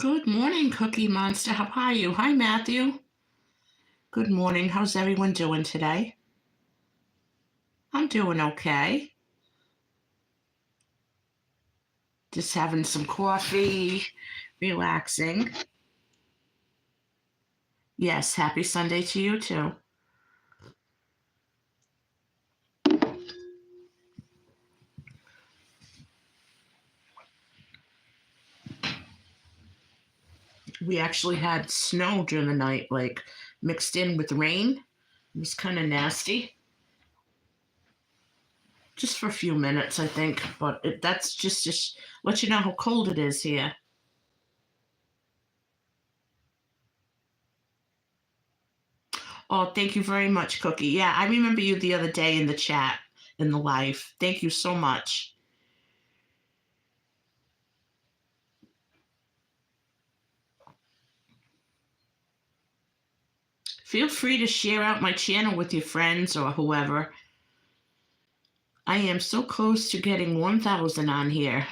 Good morning, Cookie Monster. How are you? Hi, Matthew. Good morning. How's everyone doing today? I'm doing okay. Just having some coffee, relaxing. Yes, happy Sunday to you too. We actually had snow during the night, like mixed in with rain. It was kind of nasty. Just for a few minutes, I think, but that's just to let you know how cold it is here. Oh, thank you very much, Cookie. Yeah, I remember you the other day in the chat, in the live. Thank you so much. Feel free to share out my channel with your friends or whoever. I am so close to getting 1,000 on here.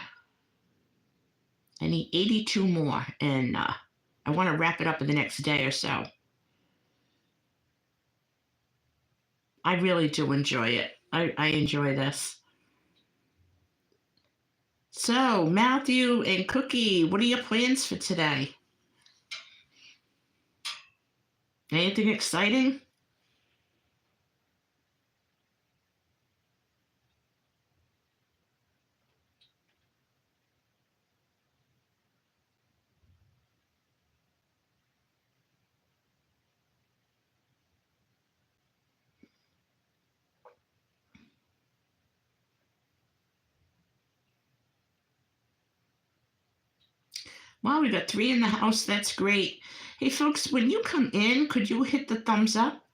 I need 82 more, and I want to wrap it up in the next day or so. I really do enjoy it. I enjoy this. So, Matthew and Cookie, what are your plans for today? Anything exciting? Wow, we got 3 in the house. That's great. Hey, folks, when you come in, could you hit the thumbs up?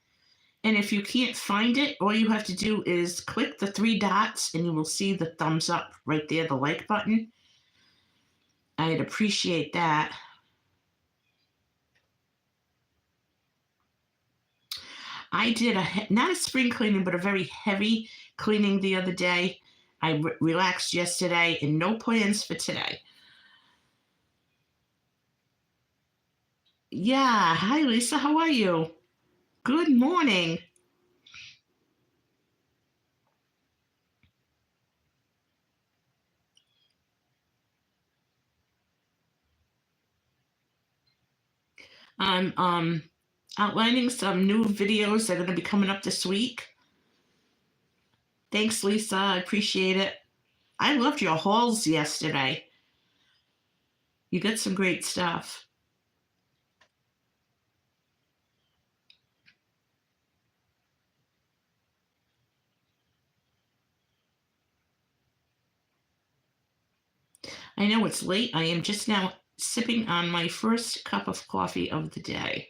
And if you can't find it, all you have to do is click the 3 dots and you will see the thumbs up right there, the like button. I'd appreciate that. I did not a spring cleaning, but a very heavy cleaning the other day. I relaxed yesterday and no plans for today. Yeah. Hi, Lisa. How are you? Good morning. I'm outlining some new videos that are going to be coming up this week. Thanks, Lisa. I appreciate it. I loved your hauls yesterday. You got some great stuff. I know it's late. I am just now sipping on my first cup of coffee of the day.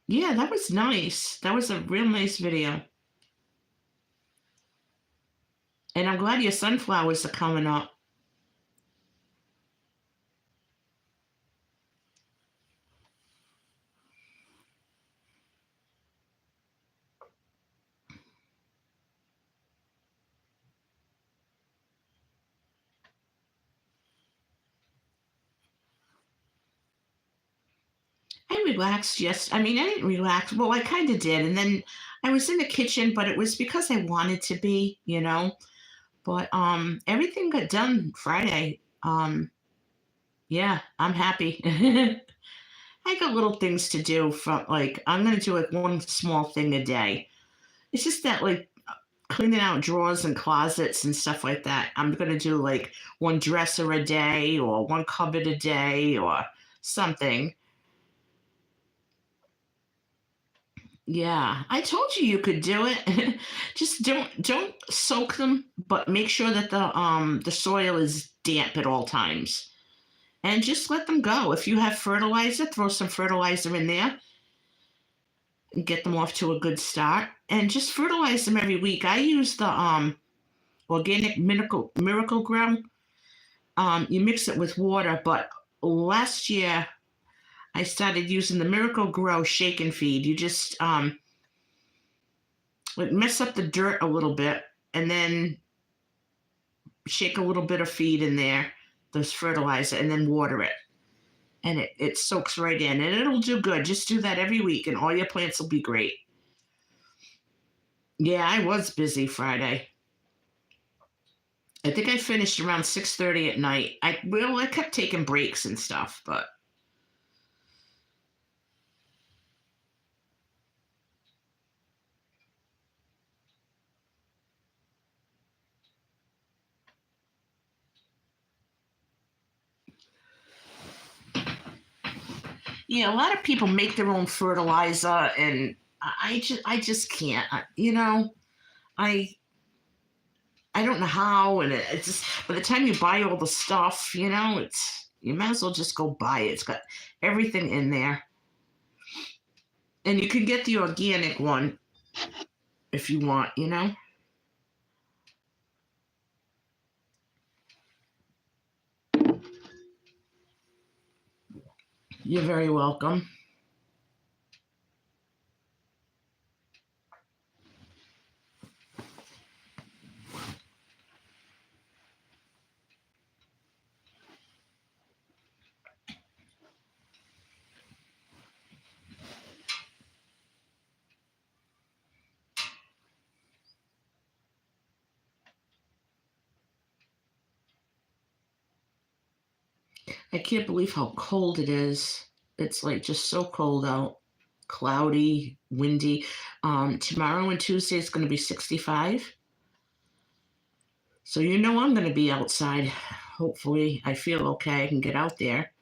Yeah, that was nice. That was a real nice video. And I'm glad your sunflowers are coming up. I relaxed I mean, I didn't relax. Well, I kind of did. And then I was in the kitchen, but it was because I wanted to be, you know. But everything got done Friday. Yeah, I'm happy. I got little things to do from like I'm gonna do like one small thing a day. It's just that like cleaning out drawers and closets and stuff like that. I'm gonna do like one dresser a day or one cupboard a day or something. Yeah, I told you you could do it. Just don't soak them, but make sure that the soil is damp at all times. And just let them go. If you have fertilizer, throw some fertilizer in there and get them off to a good start. And just fertilize them every week. I use the organic miracle grow. You mix it with water, but last year I started using the Miracle Grow shake and feed. You just like mess up the dirt a little bit, and then shake a little bit of feed in there, this fertilizer, and then water it. And it soaks right in and it'll do good. Just do that every week and all your plants will be great. Yeah, I was busy Friday. I think I finished around 6:30 at night. I kept taking breaks and stuff, but yeah, a lot of people make their own fertilizer, and I just can't. I I don't know how, and it's just by the time you buy all the stuff, it's you might as well just go buy it. It's got everything in there, and you can get the organic one if you want. You're very welcome. I can't believe how cold it is. It's like just so cold out, cloudy, windy. Tomorrow and Tuesday it's going to be 65. So I'm going to be outside. Hopefully, I feel okay. I can get out there.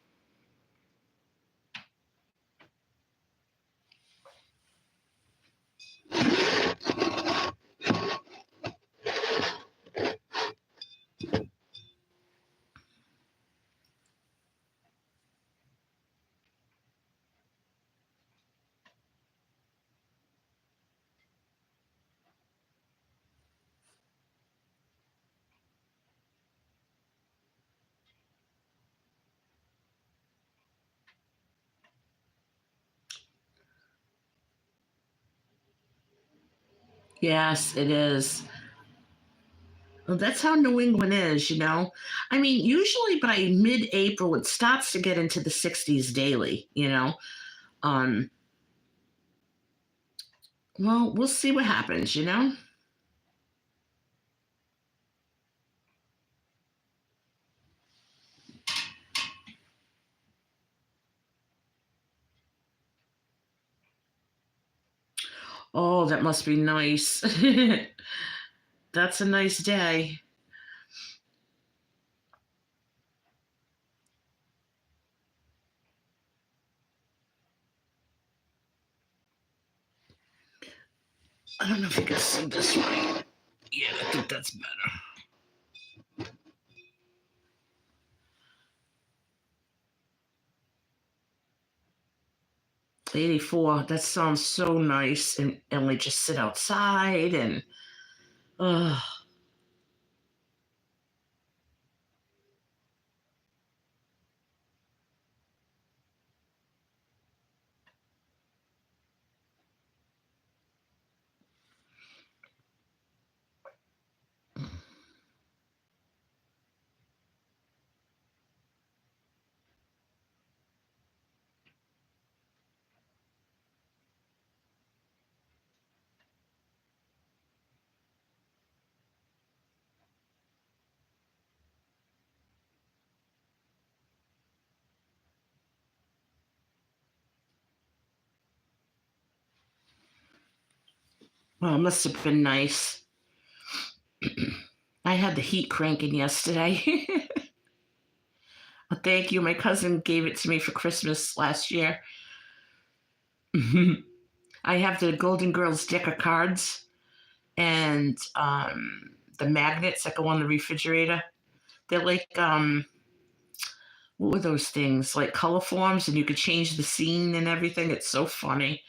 Yes, it is. Well, that's how New England is. I mean, usually by mid-April, it starts to get into the 60s daily. Um, well, we'll see what happens. Oh, that must be nice. That's a nice day. I don't know if you can see this right. Yeah, I think that's better. 84. That sounds so nice. And we just sit outside and, uh, well, it must have been nice. I had the heat cranking yesterday. Thank you. My cousin gave it to me for Christmas last year. I have the Golden Girls deck of cards and the magnets that go on the refrigerator. They're like, what were those things? Like color forms, and you could change the scene and everything. It's so funny.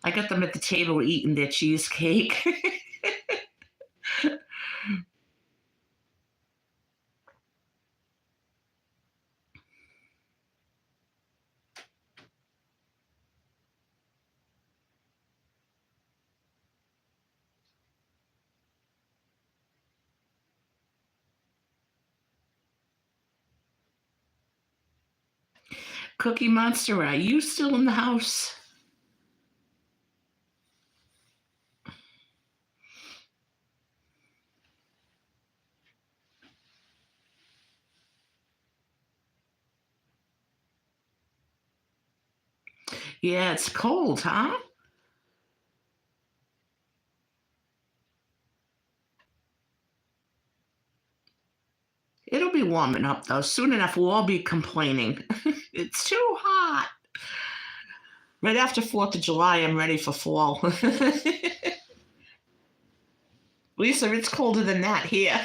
I got them at the table eating their cheesecake. Cookie Monster, are you still in the house? Yeah, it's cold, huh? It'll be warming up though. Soon enough, we'll all be complaining. It's too hot. Right after 4th of July, I'm ready for fall. Lisa, it's colder than that here.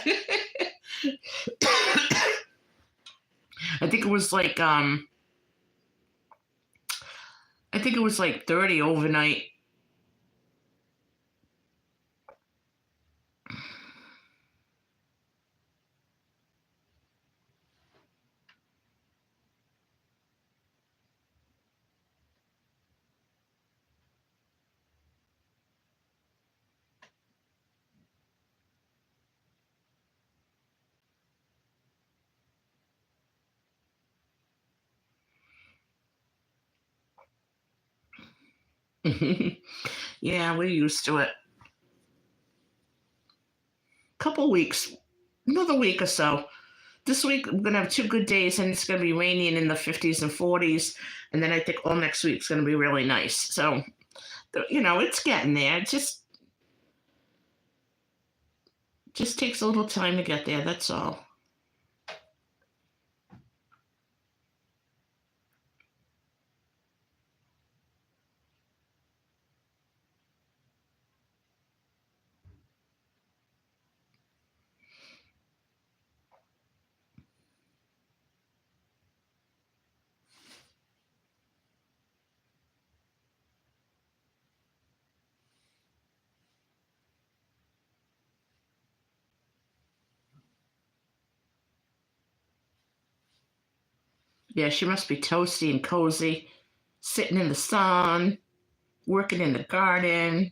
I think it was like I think it was like 30 overnight. Yeah, we're used to it. Couple weeks, another week or so. This week we're gonna have 2 good days, and it's gonna be rainy and in the 50s and 40s. And then I think all next week's gonna be really nice. So it's getting there. It just takes a little time to get there. That's all. Yeah, she must be toasty and cozy, sitting in the sun, working in the garden.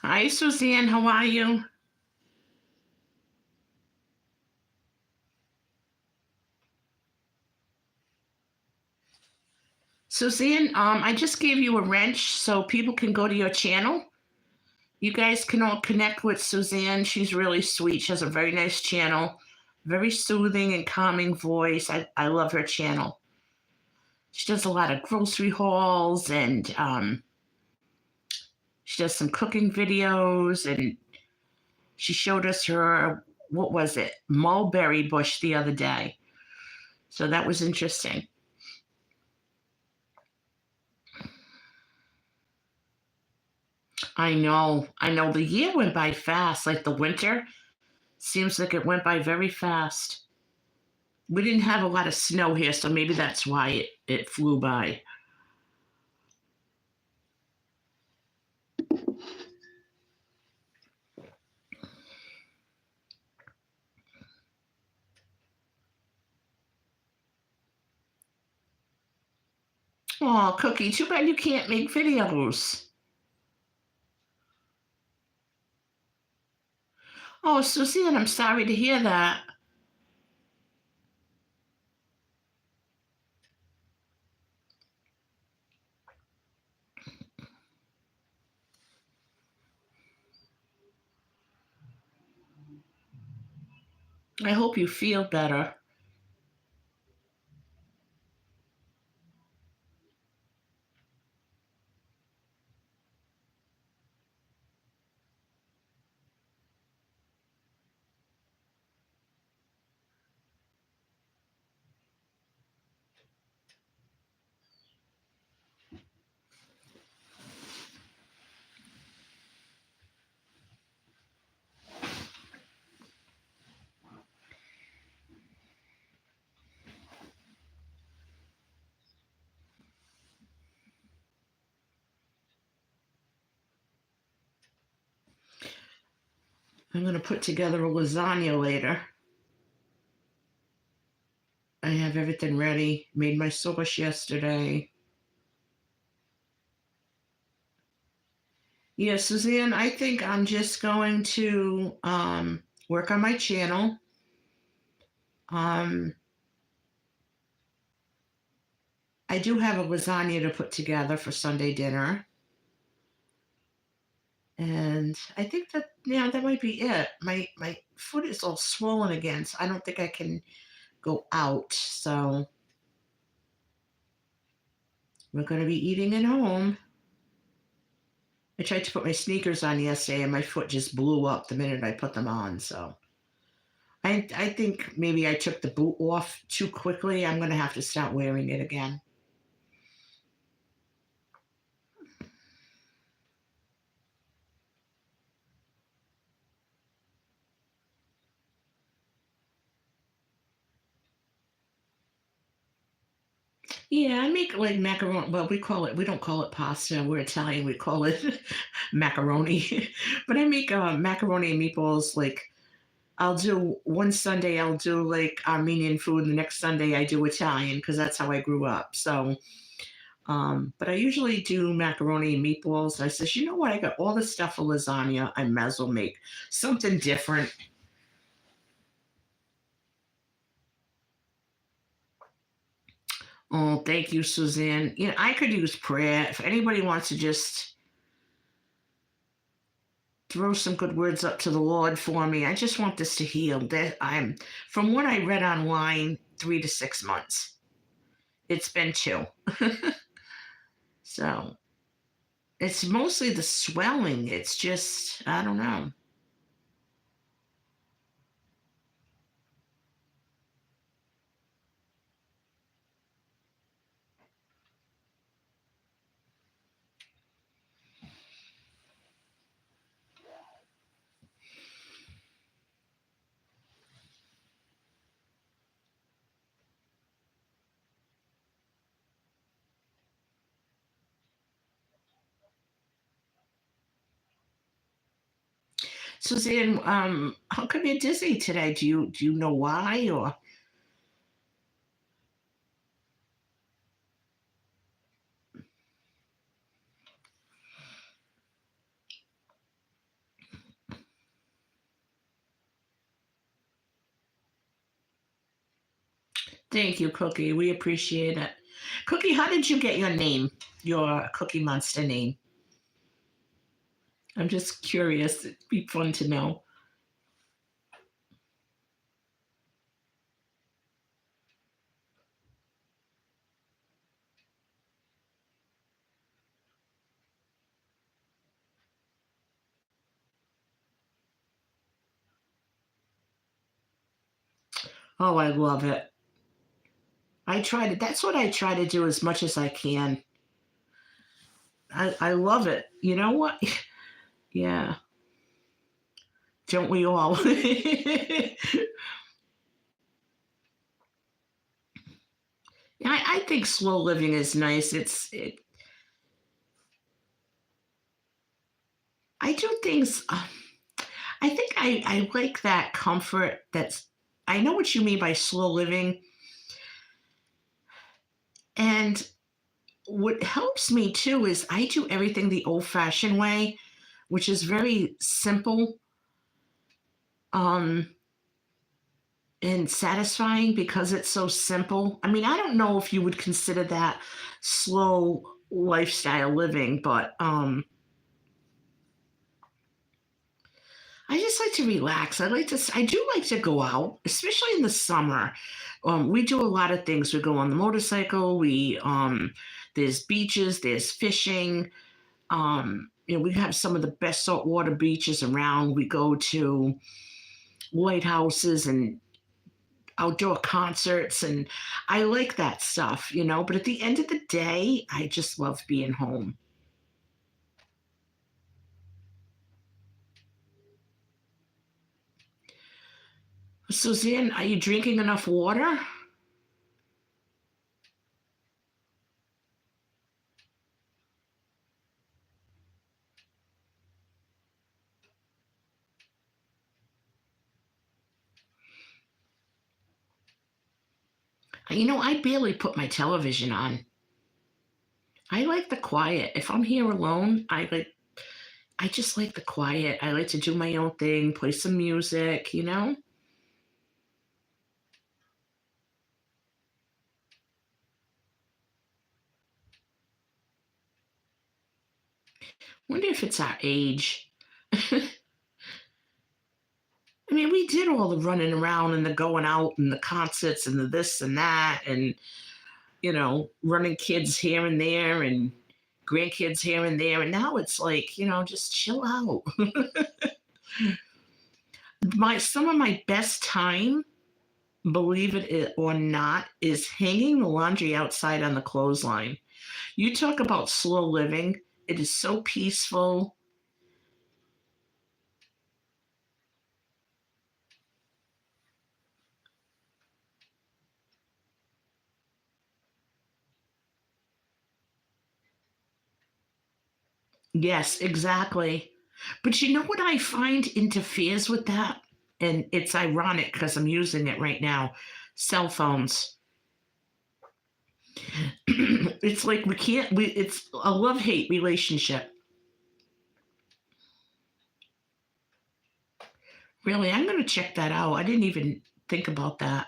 Hi, Suzanne. How are you? Suzanne, I just gave you a wrench so people can go to your channel. You guys can all connect with Suzanne. She's really sweet. She has a very nice channel, very soothing and calming voice. I love her channel. She does a lot of grocery hauls, and she does some cooking videos, and she showed us her, what was it, mulberry bush the other day. So that was interesting. I know. The year went by fast. Like the winter seems like it went by very fast. We didn't have a lot of snow here, so maybe that's why it flew by. Oh, Cookie, too bad you can't make videos. Oh, Suzanne, I'm sorry to hear that. I hope you feel better. I'm going to put together a lasagna later. I have everything ready. Made my sauce yesterday. Yeah, Suzanne, I think I'm just going to work on my channel. Um, I do have a lasagna to put together for Sunday dinner. And I think that, yeah, that might be it. My foot is all swollen again, so I don't think I can go out. So we're going to be eating at home. I tried to put my sneakers on yesterday and my foot just blew up the minute I put them on. So I think maybe I took the boot off too quickly. I'm going to have to start wearing it again. Yeah, I make like macaroni. Well, we don't call it pasta. We're Italian. We call it macaroni. But I make macaroni and meatballs. Like I'll do one Sunday, I'll do like Armenian food. The next Sunday, I do Italian because that's how I grew up. So, but I usually do macaroni and meatballs. And I says, you know what? I got all this stuff for lasagna. I might as well make something different. Oh, thank you, Suzanne. You know, I could use prayer. If anybody wants to just throw some good words up to the Lord for me, I just want this to heal. That I'm from what I read online, 3 to 6 months. It's been two. So it's mostly the swelling. It's just I don't know. Suzanne, how come you're dizzy today? Do you know why or? Thank you, Cookie. We appreciate it. Cookie, how did you get your name? Your Cookie Monster name? I'm just curious. It'd be fun to know. Oh, I love it. I try to. That's what I try to do as much as I can. I love it. You know what? Yeah. Don't we all? I think slow living is nice. I do things. I think I like that comfort. That's I know what you mean by slow living, and what helps me too is I do everything the old-fashioned way, which is very simple. um, and satisfying because it's so simple. I mean, I don't know if you would consider that slow lifestyle living, but I just like to relax. I do like to go out, especially in the summer. We do a lot of things. We go on the motorcycle. There's beaches, there's fishing. We have some of the best saltwater beaches around. We go to lighthouses and outdoor concerts, and I like that stuff. But at the end of the day, I just love being home. Suzanne, are you drinking enough water? I barely put my television on. I like the quiet. If I'm here alone, I just like the quiet. I like to do my own thing, play some music. Wonder if it's our age. I mean, we did all the running around and the going out and the concerts and the this and that and running kids here and there and grandkids here and there. And now it's like, just chill out. Some of my best time, believe it or not, is hanging the laundry outside on the clothesline. You talk about slow living. It is so peaceful. Yes, exactly. But you know what I find interferes with that? And it's ironic because I'm using it right now. Cell phones. It's like it's a love hate relationship. Really, I'm going to check that out. I didn't even think about that.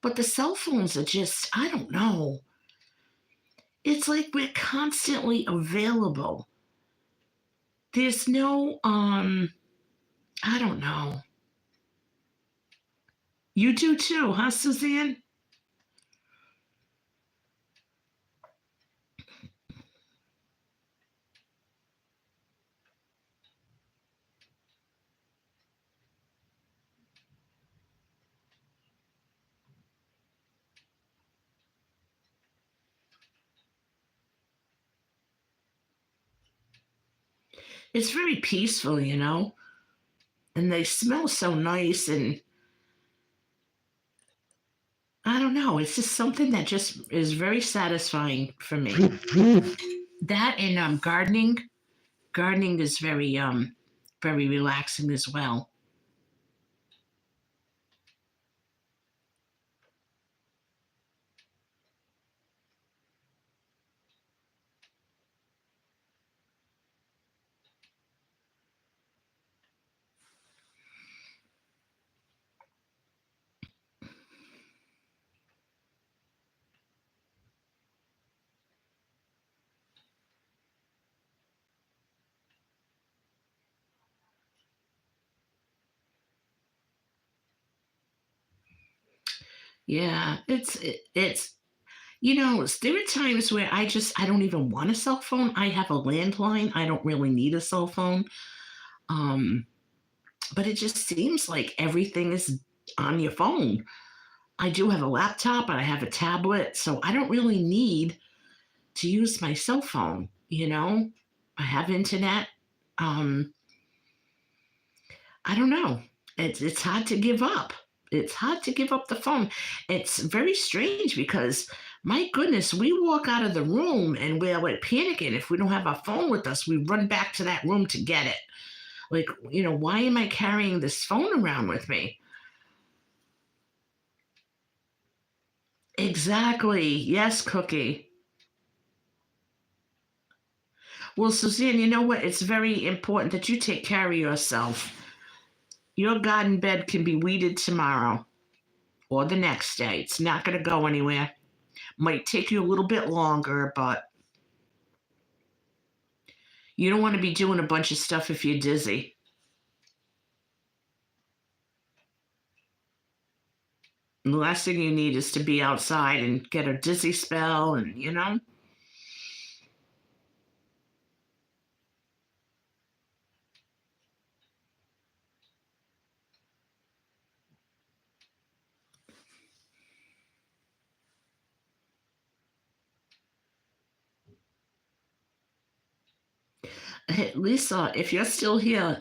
But the cell phones are just, I don't know. It's like we're constantly available. There's no, I don't know. You do too, huh, Suzanne? It's very peaceful. And they smell so nice. And I don't know. It's just something that just is very satisfying for me. That and gardening. Gardening is very relaxing as well. Yeah, there are times where I don't even want a cell phone. I have a landline. I don't really need a cell phone. Um, but it just seems like everything is on your phone. I do have a laptop and I have a tablet, so I don't really need to use my cell phone. I have internet. Um, I don't know. It's hard to give up. It's hard to give up the phone. It's very strange because my goodness, we walk out of the room and we're like panicking if we don't have our phone with us. We run back to that room to get it. Like, why am I carrying this phone around with me? Exactly. Yes, Cookie. Well, Suzanne, you know what? It's very important that you take care of yourself. Your garden bed can be weeded tomorrow or the next day. It's not going to go anywhere. Might take you a little bit longer, but you don't want to be doing a bunch of stuff if you're dizzy. And the last thing you need is to be outside and get a dizzy spell, and Hey, Lisa, if you're still here,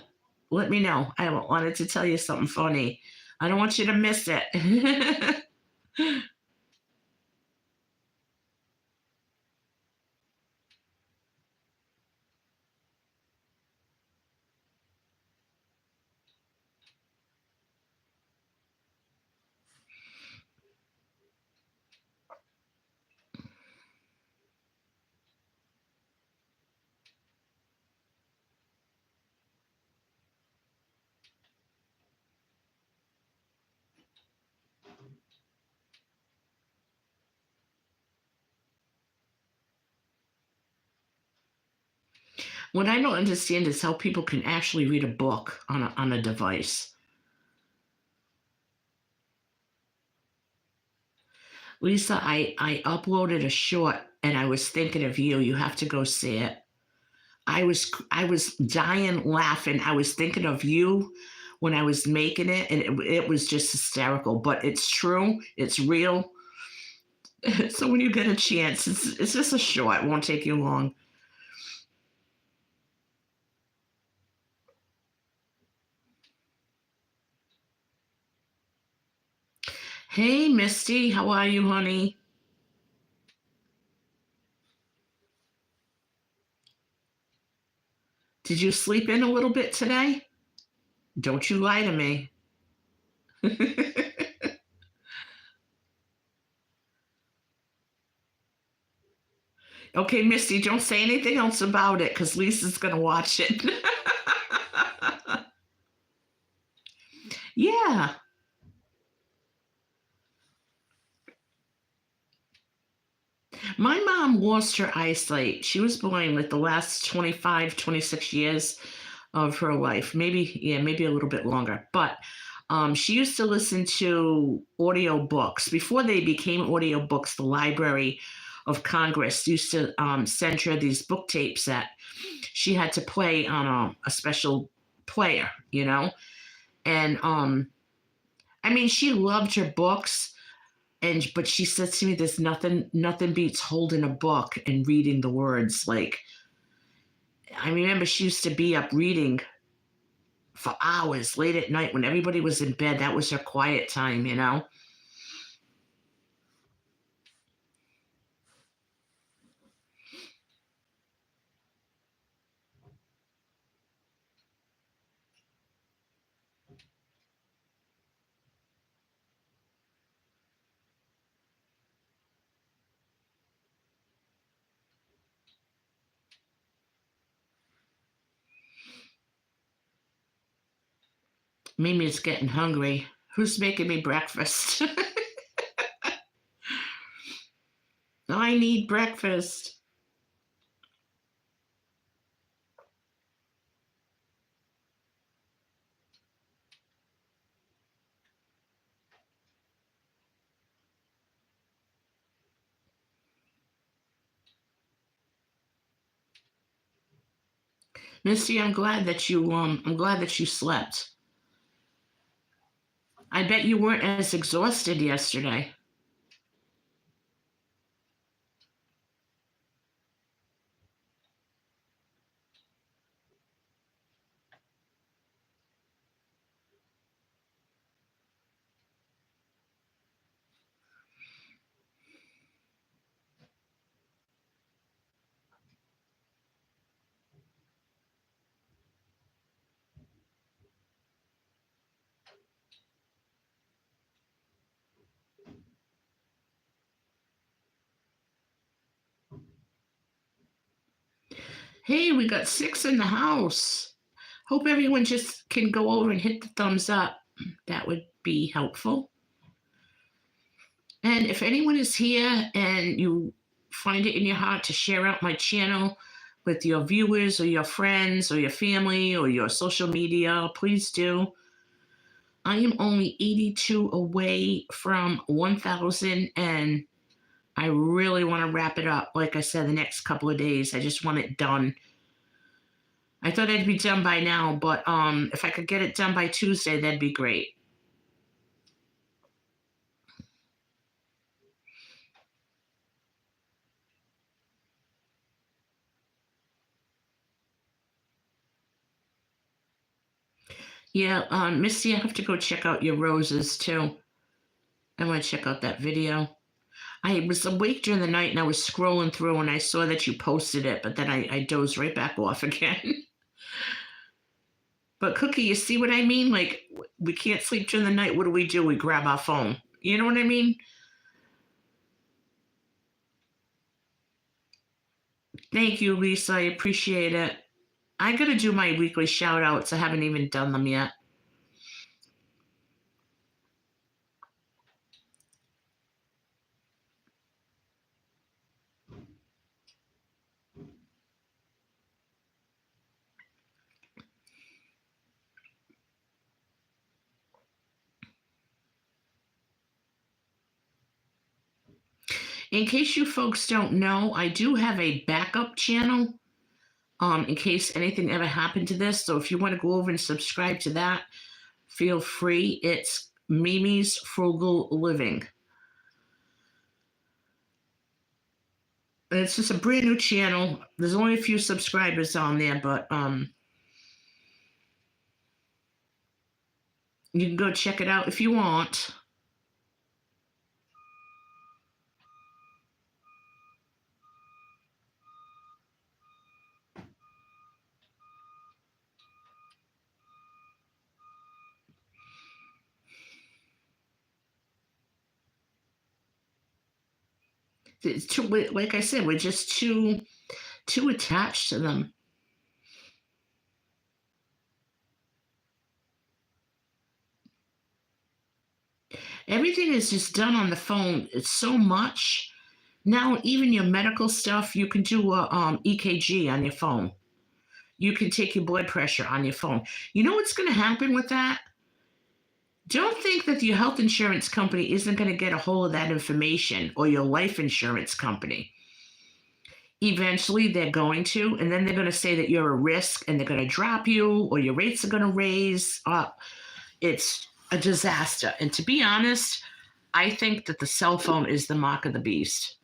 let me know. I wanted to tell you something funny. I don't want you to miss it. What I don't understand is how people can actually read a book on a device. Lisa, I uploaded a short and I was thinking of you. You have to go see it. I was dying laughing. I was thinking of you when I was making it, and it was just hysterical. But it's true. It's real. So when you get a chance, it's just a short. It won't take you long. Hey, Misty, how are you, honey? Did you sleep in a little bit today? Don't you lie to me. Okay, Misty, don't say anything else about it because Lisa's going to watch it. Yeah. My mom lost her eyesight. She was blind like the last 25, 26 years of her life. Maybe, yeah, maybe a little bit longer. But she used to listen to audio books. Before they became audio books, the Library of Congress used to send her these book tapes that she had to play on a special player, And I mean, she loved her books, and but she said to me, "There's nothing beats holding a book and reading the words." Like I remember, she used to be up reading for hours late at night when everybody was in bed. That was her quiet time. Mimi's getting hungry. Who's making me breakfast? I need breakfast. Misty, I'm glad that you slept. I bet you weren't as exhausted yesterday. Hey, we got six in the house. Hope everyone just can go over and hit the thumbs up. That would be helpful. And if anyone is here and you find it in your heart to share out my channel with your viewers or your friends or your family or your social media, please do. I am only 82 away from 1,000, and I really want to wrap it up. Like I said, the next couple of days, I just want it done. I thought I'd be done by now, but if I could get it done by Tuesday, that'd be great. Yeah, Misty, I have to go check out your roses too. I want to check out that video. I was awake during the night and I was scrolling through and I saw that you posted it, but then I dozed right back off again. But Cookie, you see what I mean? Like, we can't sleep during the night. What do? We grab our phone. You know what I mean? Thank you, Lisa. I appreciate it. I got to do my weekly shout outs. I haven't even done them yet. In case you folks don't know, I do have a backup channel in case anything ever happened to this. So if you want to go over and subscribe to that, feel free. It's MIMIS Frugal Living. And it's just a brand new channel. There's only a few subscribers on there, but you can go check it out if you want. It's too, like I said, we're just too attached to them. Everything is just done on the phone. It's so much. Now, even your medical stuff, you can do a EKG on your phone. You can take your blood pressure on your phone. You know what's going to happen with that? Don't think that your health insurance company isn't going to get a hold of that information, or your life insurance company. Eventually, they're going to, and then they're going to say that you're a risk and they're going to drop you, or your rates are going to raise up. It's a disaster. And to be honest, I think that the cell phone is the mark of the beast.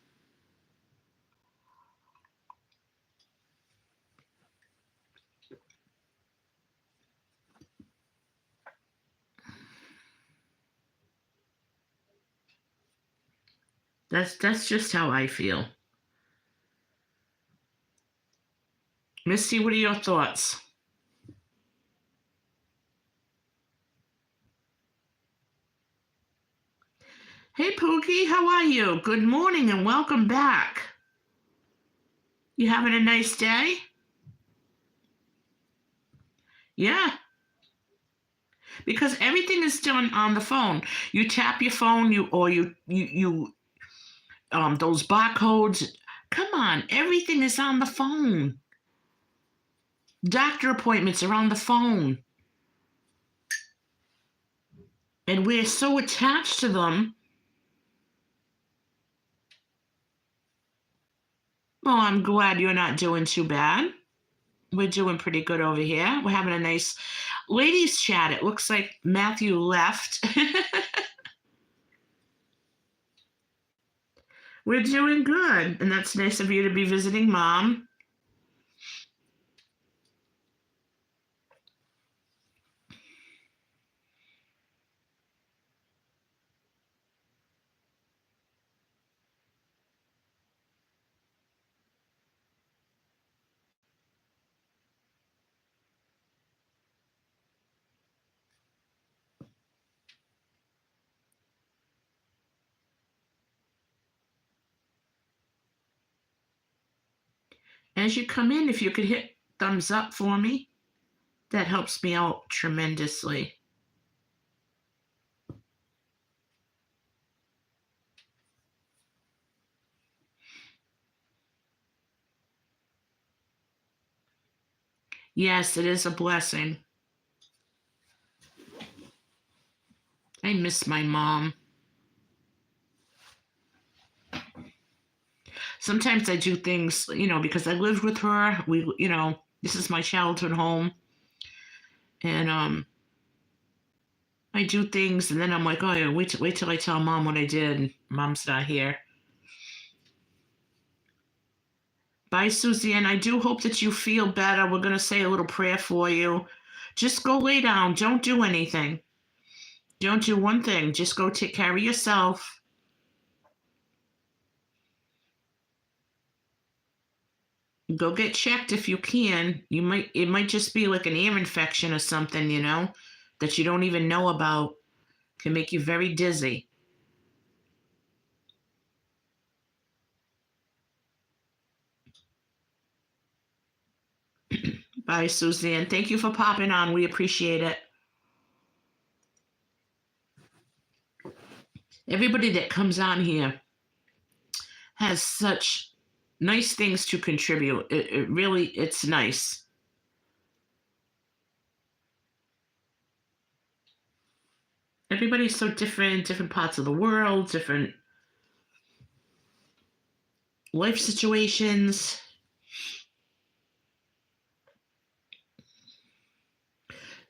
That's just how I feel. Misty, what are your thoughts? Hey, Pookie, how are you? Good morning and welcome back. You having a nice day? Yeah, because everything is done on the phone. You tap your phone, you those barcodes. Come on, everything is on the phone. Doctor appointments are on the phone. And we're so attached to them. Well, I'm glad you're not doing too bad. We're doing pretty good over here. We're having a nice ladies' chat. It looks like Matthew left. We're doing good. And that's nice of you to be visiting Mom. As you come in, if you could hit thumbs up for me. That helps me out tremendously. Yes, it is a blessing. I miss my mom. Sometimes I do things, because I lived with her. This is my childhood home, and I do things, and then I'm like, oh yeah, wait till I tell mom what I did. And mom's not here. Bye, Suzanne. I do hope that you feel better. We're gonna say a little prayer for you. Just go lay down. Don't do anything. Don't do one thing. Just go take care of yourself. Go get checked if you can. It might just be like an ear infection or something, that you don't even know about. Can make you very dizzy. Bye, Suzanne. Thank you for popping on. We appreciate it. Everybody that comes on here has such nice things to contribute. It really, it's nice. Everybody's so different, different parts of the world, different life situations.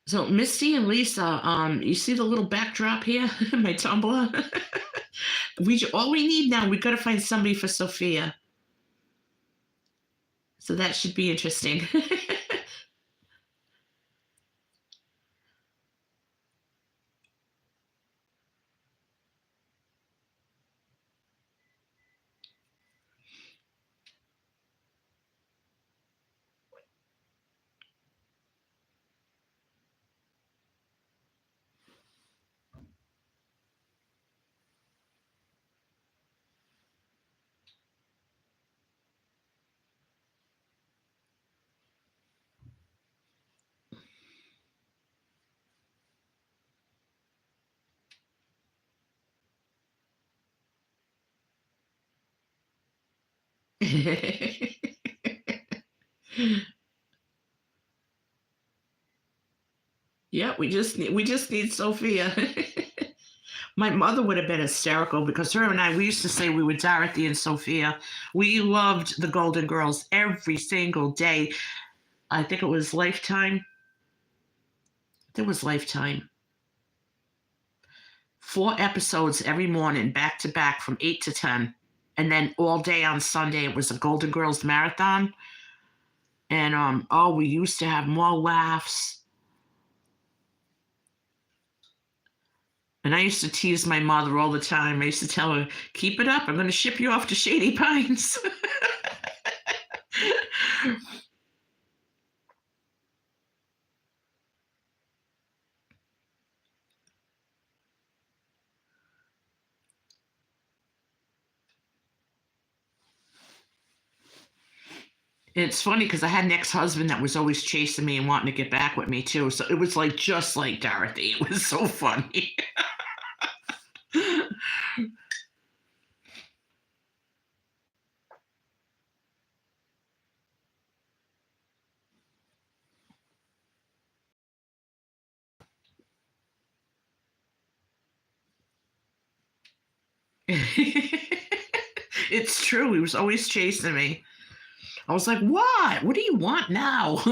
So Misty and Lisa, you see the little backdrop here, my Tumblr. All we need now, we got to find somebody for Sophia. So that should be interesting. Yeah, we just need Sophia. My mother would have been hysterical because her and I, we used to say we were Dorothy and Sophia. We loved the Golden Girls every single day. I think it was Lifetime. There was Lifetime. 4 episodes every morning, back to back from 8 to 10. And then all day on Sunday, it was a Golden Girls marathon. And we used to have more laughs. And I used to tease my mother all the time. I used to tell her, keep it up. I'm going to ship you off to Shady Pines. It's funny because I had an ex-husband that was always chasing me and wanting to get back with me too. So it was like just like Dorothy. It was so funny. It's true. He was always chasing me. I was like, what? What do you want now?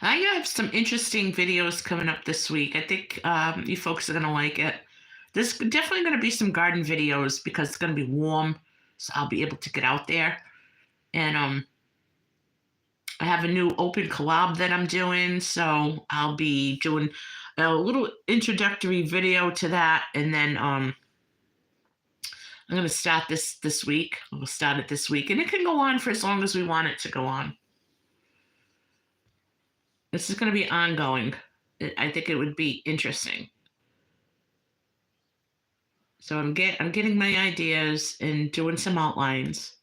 I have some interesting videos coming up this week. I think you folks are going to like it. There's definitely going to be some garden videos because it's going to be warm, so I'll be able to get out there. And I have a new open collab that I'm doing, so I'll be doing a little introductory video to that, and then I'm going to start this week. We'll start it this week, and it can go on for as long as we want it to go on. This is going to be ongoing. I think it would be interesting. So I'm getting my ideas and doing some outlines.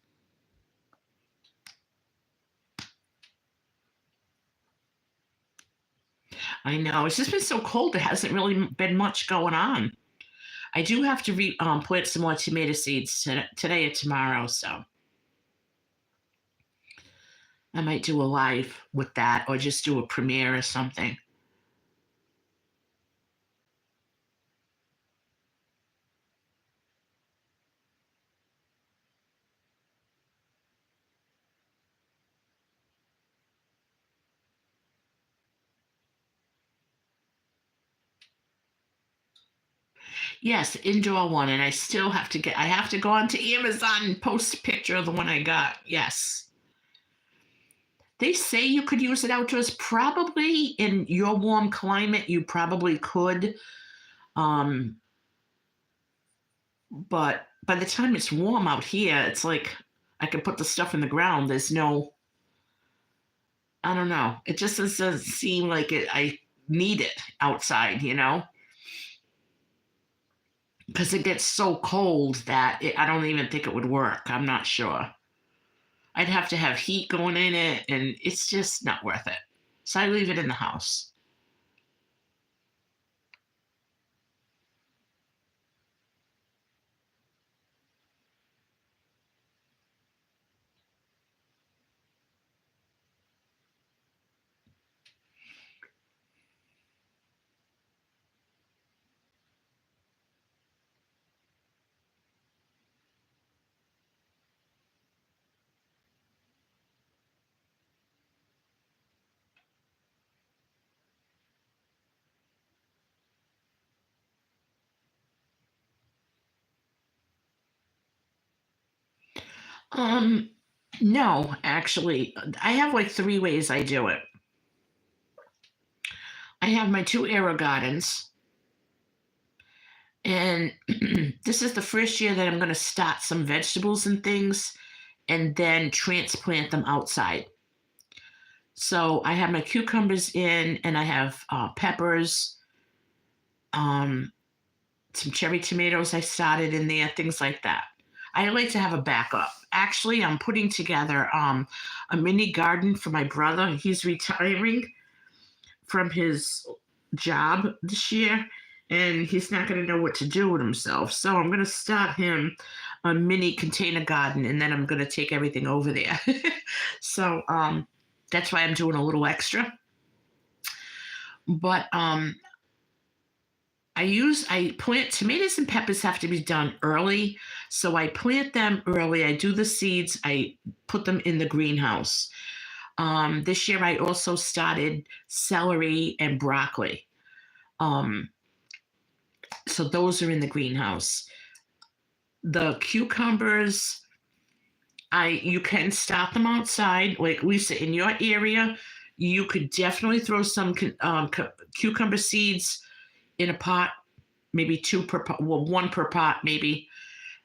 I know it's just been so cold. There hasn't really been much going on. I do have to plant some more tomato seeds today or tomorrow, so I might do a live with that or just do a premiere or something. Yes, indoor one, and I have to go onto Amazon and post a picture of the one I got. Yes. They say you could use it outdoors. Probably in your warm climate, you probably could. Um, but by the time it's warm out here, it's like I can put the stuff in the ground. There's no, I don't know. It just doesn't seem like I need it outside, because it gets so cold that I don't even think it would work. I'm not sure. I'd have to have heat going in it, and it's just not worth it. So I leave it in the house. Um, no, actually, I have like three ways I do it. I have my two aero gardens, and this is the first year that I'm going to start some vegetables and things and then transplant them outside. So I have my cucumbers in, and I have peppers, um, some cherry tomatoes I started in there, things like that. I like to have a backup. Actually, I'm putting together a mini garden for my brother. He's retiring from his job this year, and he's not going to know what to do with himself. So I'm going to start him a mini container garden, and then I'm going to take everything over there. So that's why I'm doing a little extra. But I plant tomatoes and peppers have to be done early. So I plant them early. I do the seeds. I put them in the greenhouse. This year I also started celery and broccoli. Um, so those are in the greenhouse. The cucumbers, you can start them outside. Like Lisa, in your area, you could definitely throw some cucumber seeds in a pot, maybe two per pot, well, one per pot, maybe.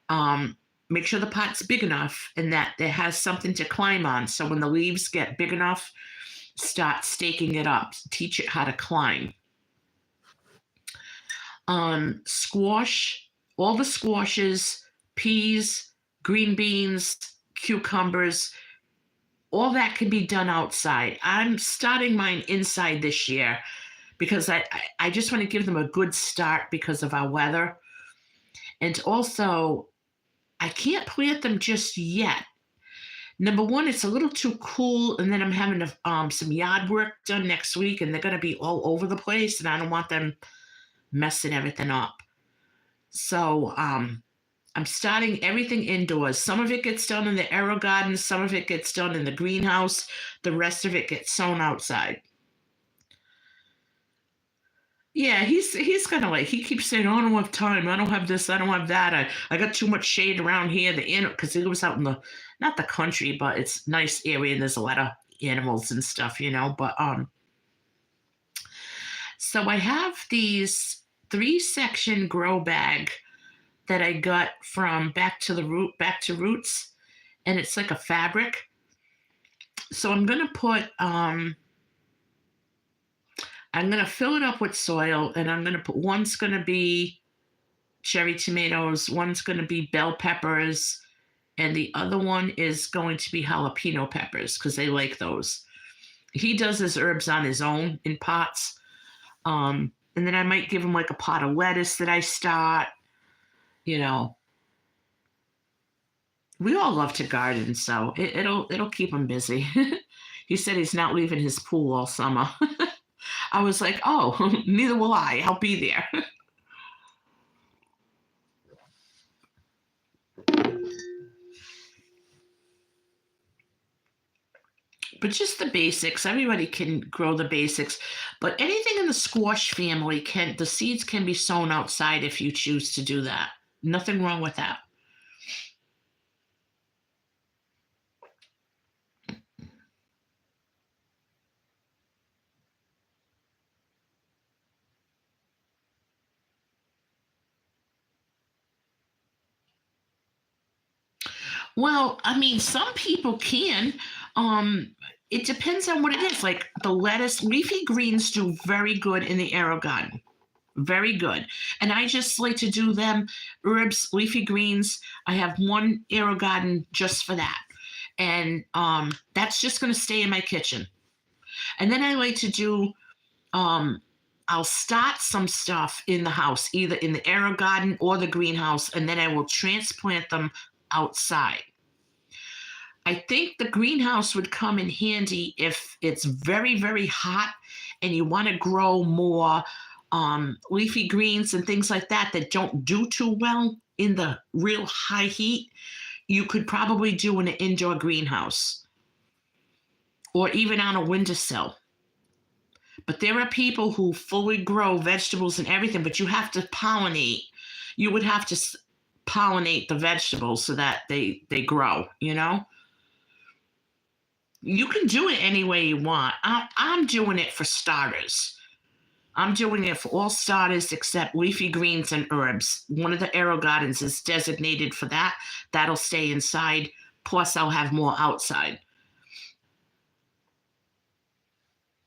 Um, Make sure the pot's big enough and that it has something to climb on. So when the leaves get big enough, start staking it up. Teach it how to climb. Squash, all the squashes, peas, green beans, cucumbers, all that can be done outside. I'm starting mine inside this year because I just want to give them a good start because of our weather. And also, I can't plant them just yet. Number one, it's a little too cool, and then I'm having some yard work done next week, and they're going to be all over the place, and I don't want them messing everything up. So I'm starting everything indoors. Some of it gets done in the aero garden, some of it gets done in the greenhouse, the rest of it gets sown outside. Yeah, he's kind of like he keeps saying, "Oh, I don't have time. I don't have this. I don't have that. I got too much shade around here." Because he lives out in the not the country, but it's nice area and there's a lot of animals and stuff. But so I have these 3-section grow bag that I got from Back to Roots, and it's like a fabric. So I'm gonna put I'm going to fill it up with soil, and I'm going to put one's going to be cherry tomatoes, one's going to be bell peppers, and the other one is going to be jalapeno peppers because they like those. He does his herbs on his own in pots. And then I might give him like a pot of lettuce that I start. You know, we all love to garden, so it'll keep him busy. He said he's not leaving his pool all summer. I was like, oh, neither will I. I'll be there. But just the basics. Everybody can grow the basics. But anything in the squash family the seeds can be sown outside if you choose to do that. Nothing wrong with that. Well, I mean, some people can. Um, it depends on what it is. Like the lettuce, leafy greens do very good in the aero garden. Very good. And I just like to do them herbs, leafy greens. I have one aero garden just for that. And that's just going to stay in my kitchen. And then I like to do, um, I'll start some stuff in the house, either in the aero garden or the greenhouse, and then I will transplant them outside. I think the greenhouse would come in handy if it's very, very hot and you want to grow more leafy greens and things like that that don't do too well in the real high heat. You could probably do in an indoor greenhouse or even on a windowsill. But there are people who fully grow vegetables and everything, but you have to pollinate. You would have to pollinate the vegetables so that they grow, you know? You can do it any way you want. I'm doing it for starters. I'm doing it for all starters except leafy greens and herbs. One of the aero gardens is designated for that. That'll stay inside. Plus, I'll have more outside.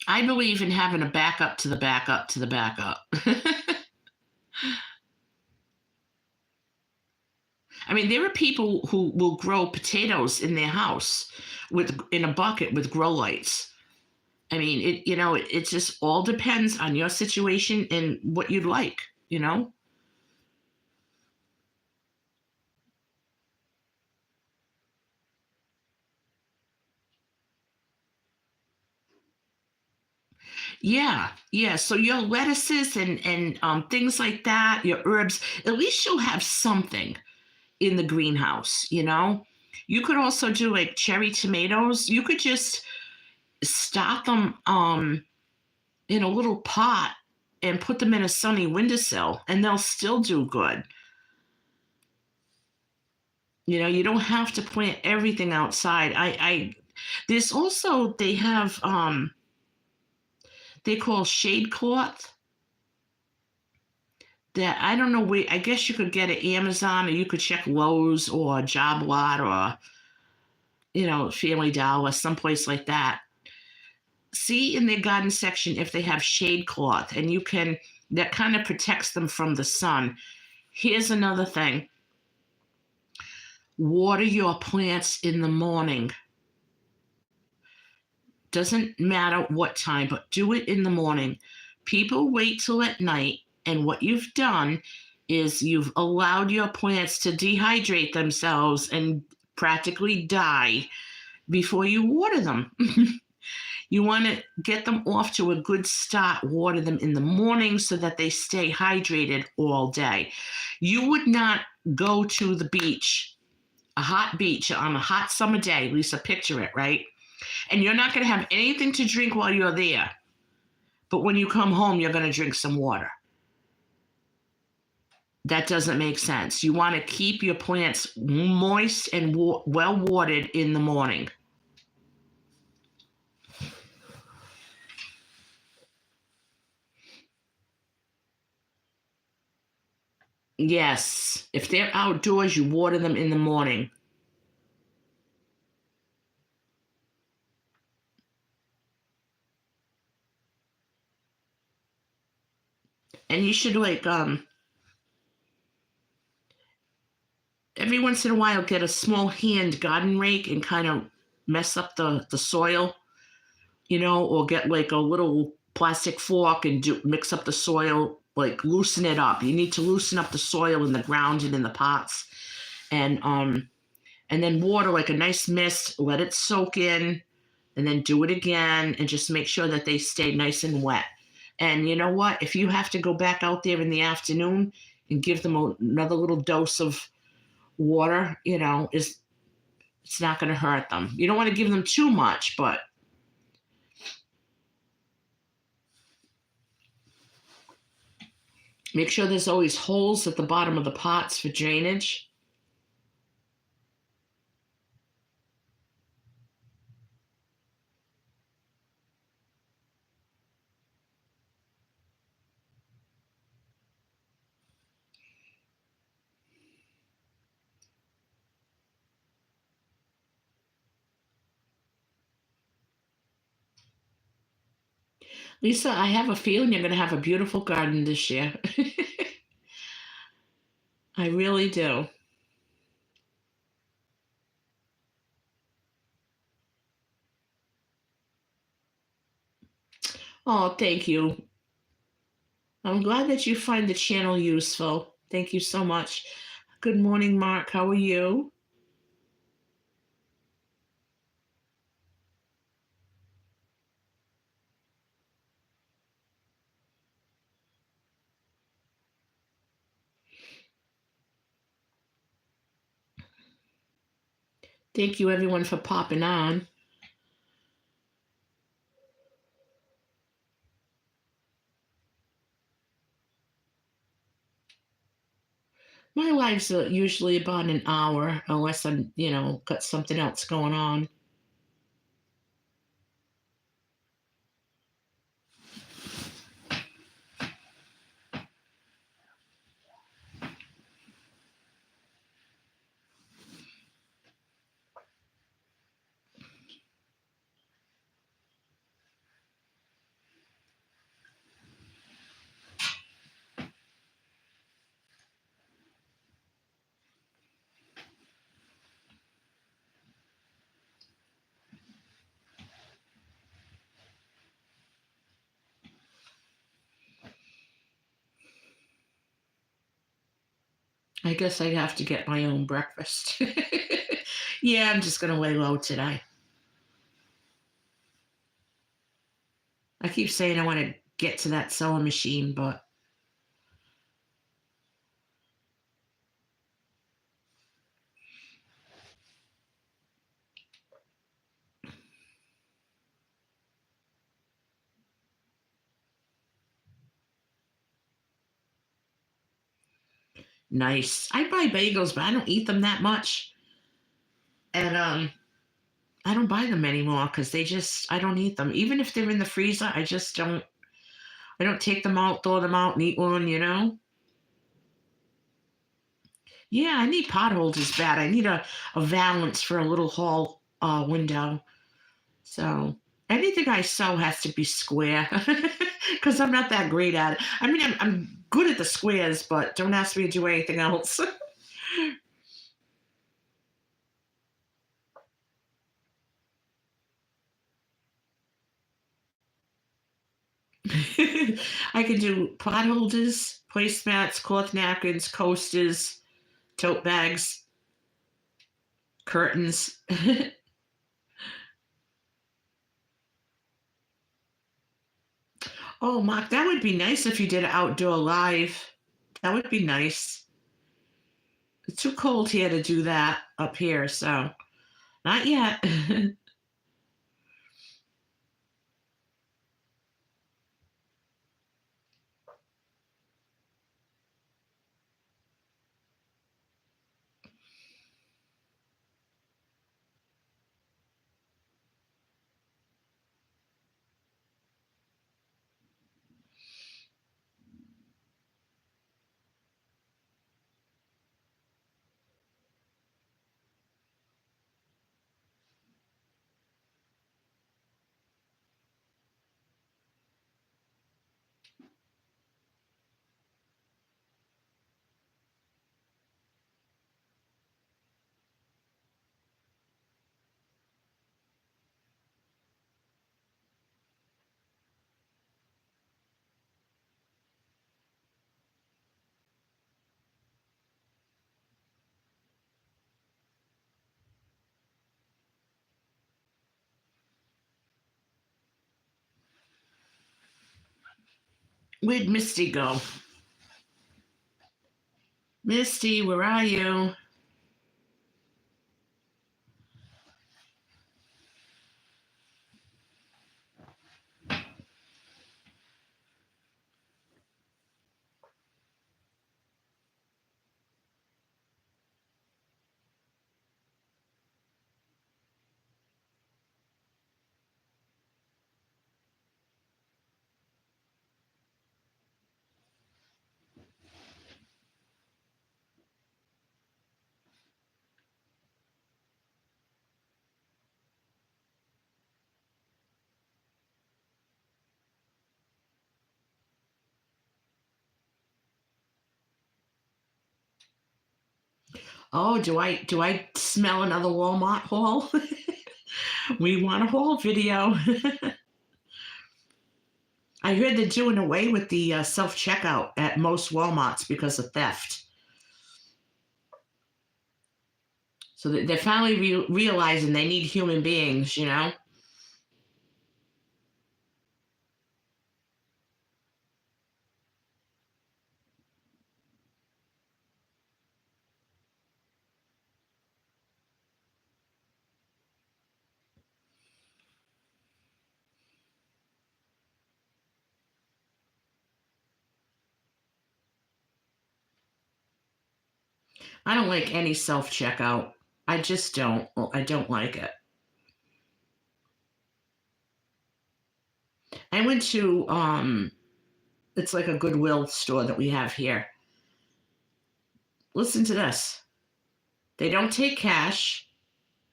I believe in having a backup to the backup to the backup. I mean, there are people who will grow potatoes in their house with in a bucket with grow lights. I mean, it just all depends on your situation and what you'd like, you know? Yeah, yeah. So your lettuces and things like that, your herbs, at least you'll have something in the greenhouse, you know? You could also do like cherry tomatoes. You could just start them in a little pot and put them in a sunny windowsill and they'll still do good. You know, you don't have to plant everything outside. I there's also they have they call shade cloth that I don't know where I guess you could get at Amazon or you could check Lowe's or Job Lot or Family Dollar, someplace like that. See in their garden section if they have shade cloth and you can that kind of protects them from the sun. Here's another thing. Water your plants in the morning. Doesn't matter what time, but do it in the morning. People wait till at night, and what you've done is you've allowed your plants to dehydrate themselves and practically die before you water them. You want to get them off to a good start, water them in the morning so that they stay hydrated all day. You would not go to the beach, a hot beach on a hot summer day, Lisa, picture it, right? And you're not going to have anything to drink while you're there. But when you come home, you're going to drink some water. That doesn't make sense. You want to keep your plants moist and well watered in the morning. Yes, if they're outdoors, you water them in the morning. And you should like every once in a while get a small hand garden rake and kind of mess up the soil, or get like a little plastic fork and mix up the soil, like loosen it up. You need to loosen up the soil in the ground and in the pots, and then water like a nice mist. Let it soak in, and then do it again, and just make sure that they stay nice and wet. And you know what? If you have to go back out there in the afternoon and give them another little dose of water, is it's not going to hurt them. You don't want to give them too much, but make sure there's always holes at the bottom of the pots for drainage. Lisa, I have a feeling you're going to have a beautiful garden this year. I really do. Oh, thank you. I'm glad that you find the channel useful. Thank you so much. Good morning, Mark. How are you? Thank you, everyone, for popping on. My lives are usually about an hour, unless I'm, got something else going on. I guess I have to get my own breakfast. Yeah, I'm just going to lay low today. I keep saying I want to get to that sewing machine, but nice. I buy bagels, but I don't eat them that much. And I don't buy them anymore because I don't eat them. Even if they're in the freezer, I don't take them out, throw them out, and eat one. Yeah, I need potholders bad. I need a valance for a little hall window. So anything I sew has to be square because I'm not that great at it. I mean, I'm good at the squares, but don't ask me to do anything else. I can do pot holders, placemats, cloth napkins, coasters, tote bags, curtains. Oh, Mark, that would be nice if you did an outdoor live. That would be nice. It's too cold here to do that up here, so not yet. Where'd Misty go? Misty, where are you? Oh, do I smell another Walmart haul? We want a haul video. I heard they're doing away with the self checkout at most Walmarts because of theft. So they're finally realizing they need human beings, you know? I don't like any self checkout. I just don't. Well, I don't like it. I went to it's like a Goodwill store that we have here. Listen to this. They don't take cash.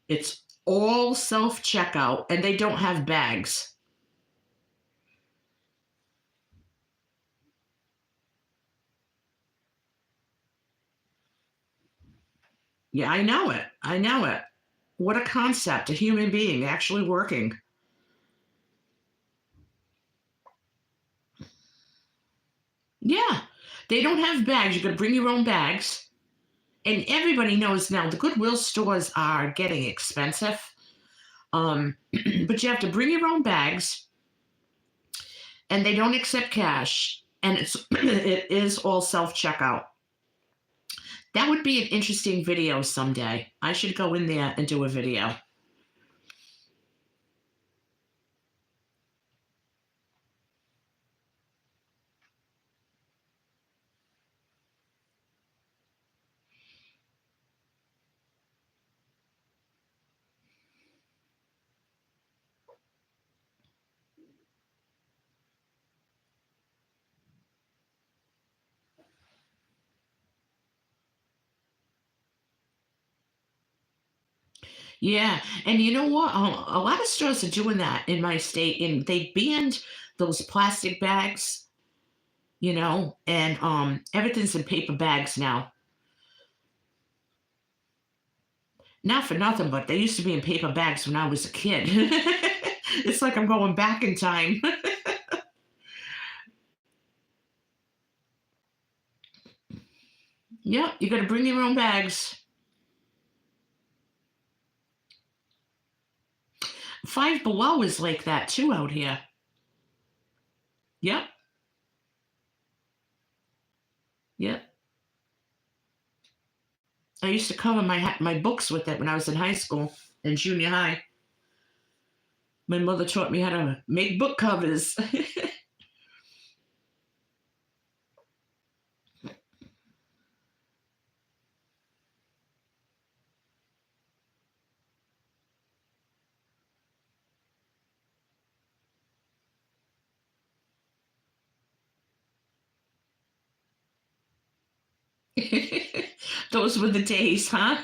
It's all self checkout and they don't have bags. Yeah, I know it. I know it. What a concept, a human being actually working. Yeah. They don't have bags. You got to bring your own bags. And everybody knows now the Goodwill stores are getting expensive. Um, but you have to bring your own bags and they don't accept cash. And it is all self checkout. That would be an interesting video someday. I should go in there and do a video. Yeah, and you know what? A lot of stores are doing that in my state, and they banned those plastic bags, and everything's in paper bags now. Not for nothing, but they used to be in paper bags when I was a kid. It's like I'm going back in time. Yep, you got to bring your own bags. Five Below is like that too out here. Yep, yep. I used to cover my books with it when I was in high school and junior high. My mother taught me how to make book covers. Those were the days, huh?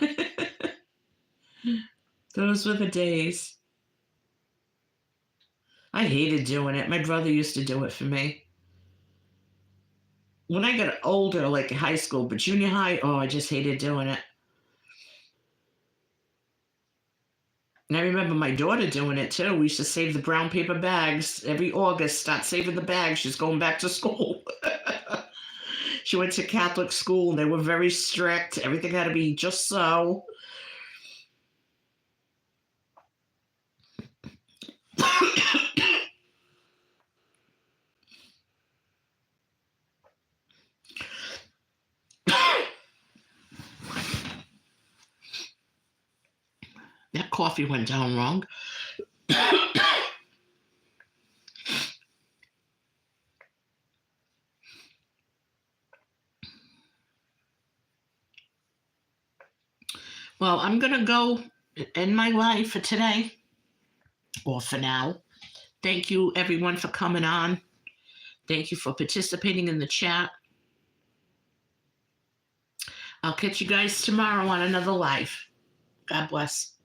Those were the days. I hated doing it. My brother used to do it for me. When I got older, like in high school, but junior high, oh, I just hated doing it. And I remember my daughter doing it too. We used to save the brown paper bags every August, start saving the bags. She's going back to school. She went to Catholic school. They were very strict. Everything had to be just so. That coffee went down wrong. Well, I'm going to go end my life for today, or for now. Thank you, everyone, for coming on. Thank you for participating in the chat. I'll catch you guys tomorrow on another live. God bless.